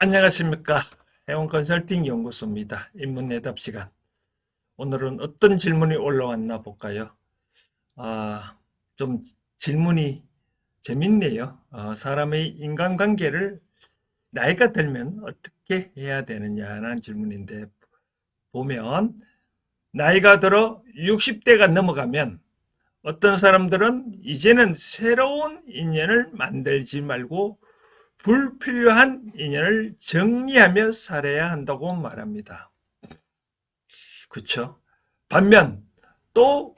안녕하십니까. 해운 컨설팅 연구소입니다. 인문내답 시간. 오늘은 어떤 질문이 올라왔나 볼까요? 아, 좀 질문이 재밌네요. 사람의 인간관계를 나이가 들면 어떻게 해야 되느냐는 질문인데, 보면 나이가 들어 60대가 넘어가면 어떤 사람들은 이제는 새로운 인연을 만들지 말고 불필요한 인연을 정리하며 살아야 한다고 말합니다. 그렇죠? 반면 또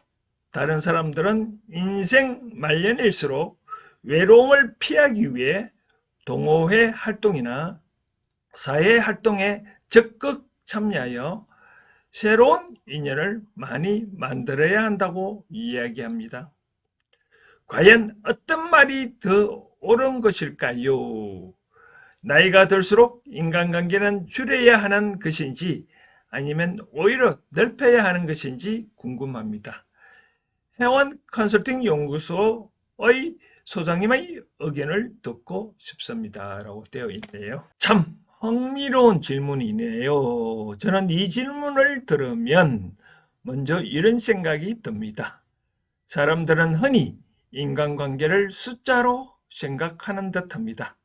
다른 사람들은 인생 말년일수록 외로움을 피하기 위해 동호회 활동이나 사회 활동에 적극 참여하여 새로운 인연을 많이 만들어야 한다고 이야기합니다. 과연 어떤 말이 더 옳은 것일까요? 나이가 들수록 인간관계는 줄여야 하는 것인지 아니면 오히려 넓혀야 하는 것인지 궁금합니다. 회원 컨설팅 연구소의 소장님의 의견을 듣고 싶습니다. 라고 되어 있네요. 참 흥미로운 질문이네요. 저는 이 질문을 들으면 먼저 이런 생각이 듭니다. 사람들은 흔히 인간관계를 숫자로 생각하는 듯합니다.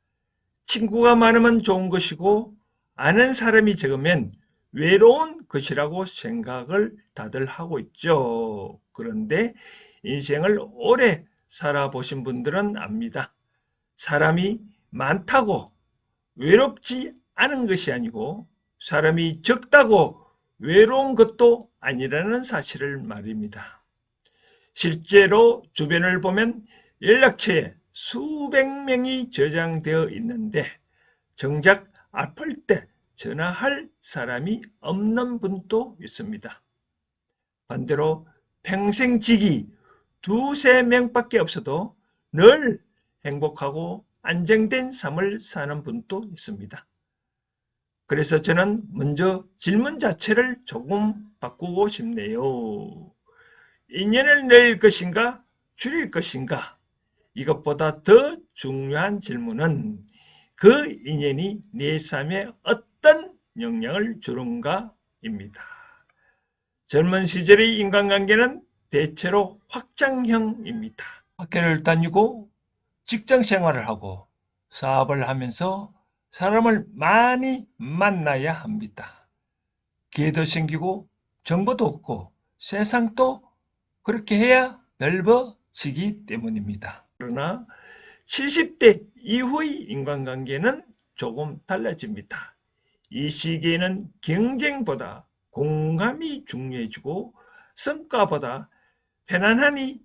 친구가 많으면 좋은 것이고 아는 사람이 적으면 외로운 것이라고 생각을 다들 하고 있죠. 그런데 인생을 오래 살아보신 분들은 압니다. 사람이 많다고 외롭지 않은 것이 아니고 사람이 적다고 외로운 것도 아니라는 사실을 말입니다. 실제로 주변을 보면 연락처에 수백 명이 저장되어 있는데 정작 아플 때 전화할 사람이 없는 분도 있습니다. 반대로 평생직이 두세 명밖에 없어도 늘 행복하고 안정된 삶을 사는 분도 있습니다. 그래서 저는 먼저 질문 자체를 조금 바꾸고 싶네요. 인연을 낼 것인가 줄일 것인가? 이것보다 더 중요한 질문은 그 인연이 내 삶에 어떤 영향을 주는가입니다. 젊은 시절의 인간관계는 대체로 확장형입니다. 학교를 다니고 직장 생활을 하고 사업을 하면서 사람을 많이 만나야 합니다. 기회도 생기고 정보도 얻고 세상도 그렇게 해야 넓어지기 때문입니다. 그러나 70대 이후의 인간관계는 조금 달라집니다. 이 시기에는 경쟁보다 공감이 중요해지고 성과보다 편안함이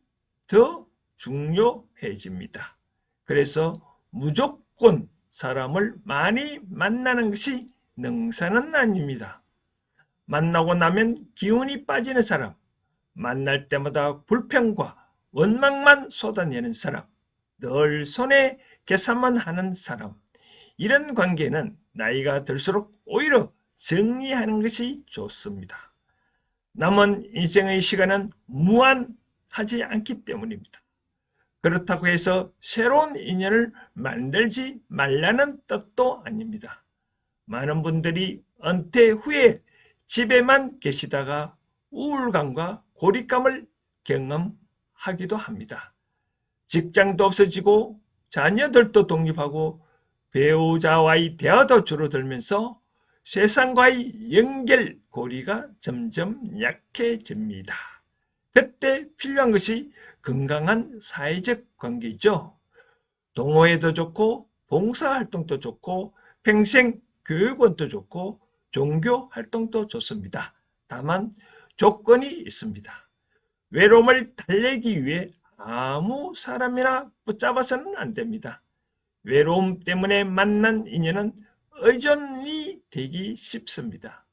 더 중요해집니다. 그래서 무조건 사람을 많이 만나는 것이 능사는 아닙니다. 만나고 나면 기운이 빠지는 사람, 만날 때마다 불평과 원망만 쏟아내는 사람, 늘 손해 계산만 하는 사람, 이런 관계는 나이가 들수록 오히려 정리하는 것이 좋습니다. 남은 인생의 시간은 무한하지 않기 때문입니다. 그렇다고 해서 새로운 인연을 만들지 말라는 뜻도 아닙니다. 많은 분들이 은퇴 후에 집에만 계시다가 우울감과 고립감을 경험하기도 합니다. 직장도 없어지고 자녀들도 독립하고 배우자와의 대화도 줄어들면서 세상과의 연결고리가 점점 약해집니다. 그때 필요한 것이 건강한 사회적 관계죠. 동호회도 좋고 봉사활동도 좋고 평생 교육원도 좋고 종교 활동도 좋습니다. 다만 조건이 있습니다. 외로움을 달래기 위해 아무 사람이나 붙잡아서는 안 됩니다. 외로움 때문에 만난 인연은 의존이 되기 쉽습니다.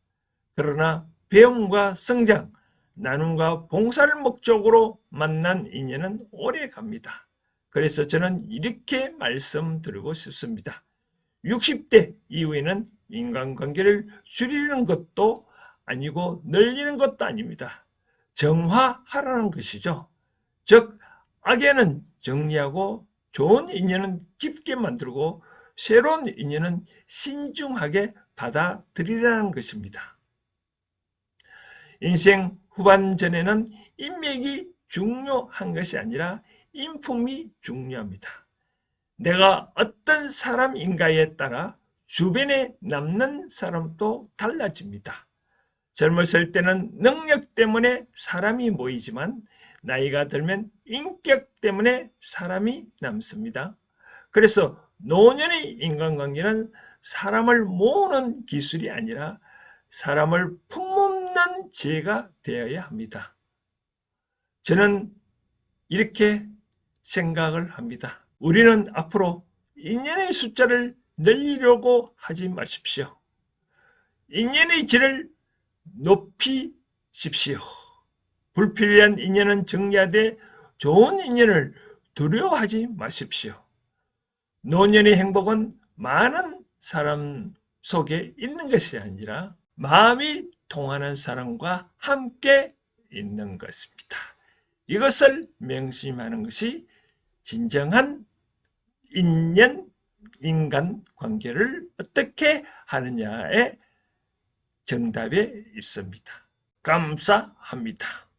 그러나 배움과 성장, 나눔과 봉사를 목적으로 만난 인연은 오래 갑니다. 그래서 저는 이렇게 말씀드리고 싶습니다. 60대 이후에는 인간관계를 줄이는 것도 아니고 늘리는 것도 아닙니다. 정화하라는 것이죠. 즉 악에는 정리하고 좋은 인연은 깊게 만들고 새로운 인연은 신중하게 받아들이라는 것입니다. 인생 후반전에는 인맥이 중요한 것이 아니라 인품이 중요합니다. 내가 어떤 사람인가에 따라 주변에 남는 사람도 달라집니다. 젊었을 때는 능력 때문에 사람이 모이지만 나이가 들면 인격 때문에 사람이 남습니다. 그래서 노년의 인간관계는 사람을 모으는 기술이 아니라 사람을 품는 지혜가 되어야 합니다. 저는 이렇게 생각을 합니다. 우리는 앞으로 인연의 숫자를 늘리려고 하지 마십시오. 인연의 질을 높이십시오. 불필요한 인연은 정리하되 좋은 인연을 두려워하지 마십시오. 노년의 행복은 많은 사람 속에 있는 것이 아니라 마음이 통하는 사람과 함께 있는 것입니다. 이것을 명심하는 것이 진정한 인연, 인간 관계를 어떻게 하느냐의 정답에 있습니다. 감사합니다.